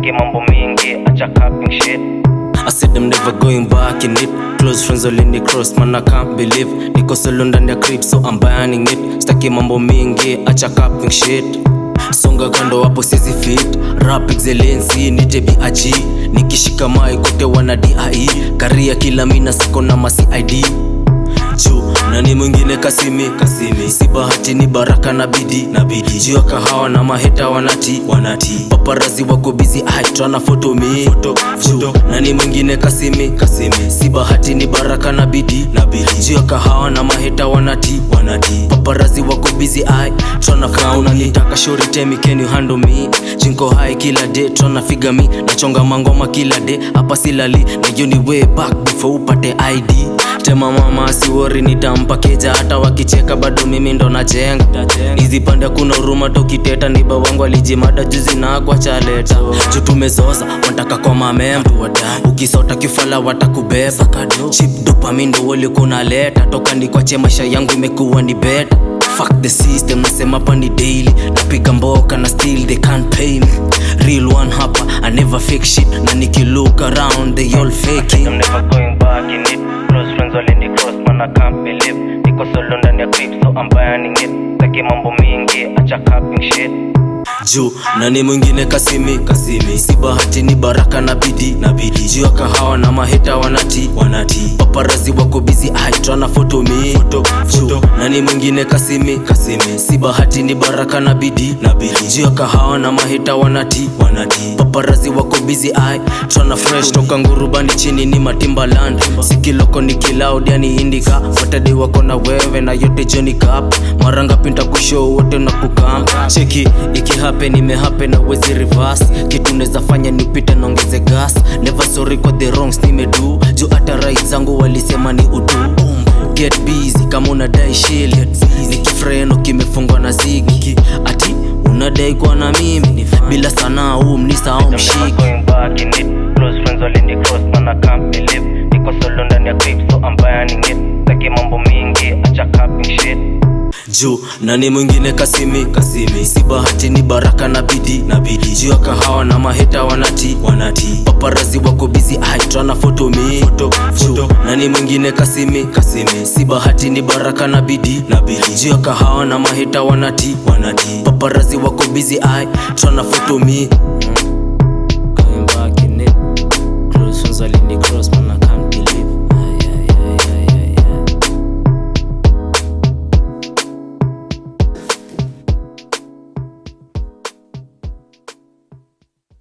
Taki mambo mingi, acha capping shit. I said I'm never going back in it. Close friends all in the cross, man I can't believe. Niko solo ndani ya crib so I'm banning it. Staki mambo mingi, acha capping shit. Songa kando hapo sizi fit. Rap excellency ni JBAG. Nikishika mai kote wana DIE. Karia kila mina sako na masi ID. Juu nani mwingine Kasimi. Si bahati ni baraka na bidii. Juu ya kahawa na maheta wanati. Paparazi wako busy tryna photo me. Juu nani mwingine Kasimi. Si bahati ni baraka na bidii. Juu ya kahawa na maheta wanati. Paparazi wako busy tryna photo me. Nitaka shori temi can you handle me. Jinko high kila day tryna figure me. Nachonga mangoma kila day hapa silali. Na you ni way back before upate ID. Tema mama si worry nitampa keja. Hata wakicheka bado mimi ndo najenga. Hizi pande kuna huruma tokiteta. Niba wangu alijimada juzi na kwa chaleta. Juu tumezoza wanataka kwa mamemba. Ukisota kifala watakubeba. Chip dopamine ndo walikuwa naleta. Toka ni kwa maisha yangu imekuwa ni better. Fuck the system nasema pa ni daily. Napiga mboka na still they can't pay me. Real one hapa I never fake shit. Na niki look around they all faking. I'm never going back in it. Close friends all in the cross, man I can't believe. Niko solo ndani ya crib so I'm banning it. Taki mambo mingi, acha capping shit. Juu nani mwingine Kasimi. Si bahati ni baraka na bidii. Juu ya kahawa na maheta wanati. Paparazi wako busy tryna photo me. Juu nani mwingine Kasimi. Si bahati ni baraka na bidii. Juu ya kahawa na maheta wanati. Paparazi wako busy tryna fresh. Toka ngurubani chini ni Matimbaland. Sikiloko ni kiloud yani indika. Watade wako na wewe na yote Johnny Cup. Maranga pinta kushow wote na kukam. Cheki iki happen imehappen na wezi reverse. Kitu neza fanya nipite nongeze gas. Never sorry kwa the wrongs nimedu. Juu ata right zangu walisema ni udu. Get busy kama unadai shit. Nikifreno kimefungwa na zigi. Ati unadai kwa na mimi. Bila sanaa mnisahau mshiki. I'm never going back in it. Close friends all in the cross, man I can't believe. Niko solo ndani ya crib so I'm banning it. Taki mambo mingi, acha capping shit. Juu nani mwingine Kasimi. Si bahati ni baraka na bidii. Juu ya kahawa na maheta wanati. Paparazi wako busy tryna photo me. Juu nani mwingine Kasimi. Si bahati ni baraka na bidii. Juu ya kahawa na maheta wanati. Paparazi wako busy tryna photo me.